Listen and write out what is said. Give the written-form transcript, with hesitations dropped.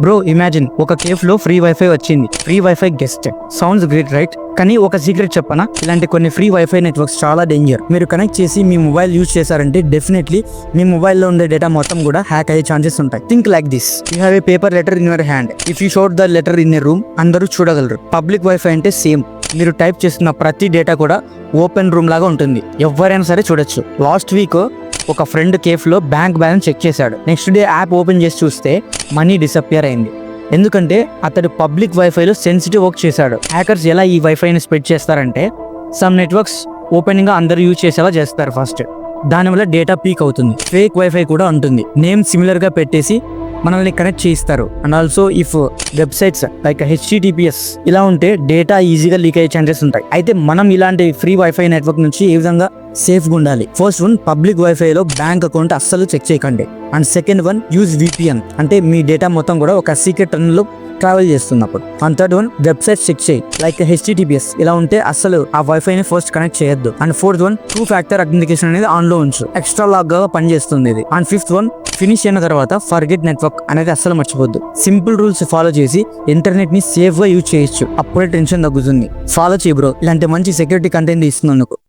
Bro imagine ఒక cafe లో free wifi వచ్చింది. Free wifi guest sounds great right? కానీ ఒక సీక్రెట్ చెప్పనా, ఇలాంటి కొన్ని ఫ్రీ వైఫై నెట్వర్క్స్ చాలా డేంజర్. మీరు కనెక్ట్ చేసి మీ మొబైల్ యూజ్ చేశారంటే డెఫినెట్లీ మీ మొబైల్లో ఉండే డేటా మొత్తం కూడా హ్యాక్ అయ్యే ఛాన్సెస్ ఉంటాయి. Think like this, you have a paper letter in your hand. If you showed the letter in a room, అందరూ చూడగలరు. పబ్లిక్ వైఫై అంటే సేమ్, మీరు టైప్ చేస్తున్న ప్రతి డేటా కూడా ఓపెన్ రూమ్ లాగా ఉంటుంది, ఎవరైనా సరే చూడొచ్చు. లాస్ట్ వీక్ ఒక ఫ్రెండ్ కేఫ్ లో బ్యాంక్ బ్యాలెన్స్ చెక్ చేశాడు. నెక్స్ట్ డే యాప్ ఓపెన్ చేసి చూస్తే మనీ డిసపియర్ అయింది. ఎందుకంటే అతడు పబ్లిక్ వైఫైలో సెన్సిటివ్ వర్క్ చేశాడు. హ్యాకర్స్ ఎలా ఈ వైఫైని స్ప్రెడ్ చేస్తారంటే, సమ్ నెట్వర్క్స్ ఓపెనింగ్ గా అందరూ యూజ్ చేసేలా చేస్తారు ఫస్ట్. దానివల్ల డేటా పీక్ అవుతుంది. ఫేక్ వైఫై కూడా ఉంటుంది, నేమ్ సిమిలర్ గా పెట్టేసి మనల్ని కనెక్ట్ చేయిస్తారు. And also if websites like HTTPS ఇలా ఉంటే డేటా ఈజీగా లీక్ అయ్యే ఛాన్సెస్ ఉంటాయి. అయితే మనం ఇలాంటి ఫ్రీ వైఫై నెట్వర్క్ నుంచి ఏ విధంగా సేఫ్గా ఉండాలి? ఫస్ట్ వన్, పబ్లిక్ వైఫైలో బ్యాంక్ అకౌంట్ అస్సలు చెక్ చేయకండి. And second one, use VPN, అంటే మీ డేటా మొత్తం కూడా ఒక సీక్రెట్ టనల్లో ట్రావెల్ చేస్తున్నప్పుడు. And third one, website check చేయి లైక్ HTTPS ఇలా ఉంటే అసలు ఆ వైఫైని ఫస్ట్ కనెక్ట్ చేయొద్దు. And fourth one, 2-factor authentication అనేది ఆన్ లో ఉంచు, ఎక్స్ట్రా లాగ్ గా పనిచేస్తుంది ఇది. అండ్ ఫిఫ్త్ వన్, ఫినిష్ అయిన తర్వాత ఫర్గెట్ నెట్వర్క్ అనేది అస్సలు మర్చిపోద్దు. సింపుల్ రూల్స్ ఫాలో చేసి ఇంటర్నెట్ ని సేఫ్ గా యూజ్ చేయొచ్చు, అప్పుడే టెన్షన్ తగ్గుతుంది. ఫాలో చేయి బ్రో, ఇలాంటి మంచి సెక్యూరిటీ కంటెంట్ ఇస్తున్నందుకు.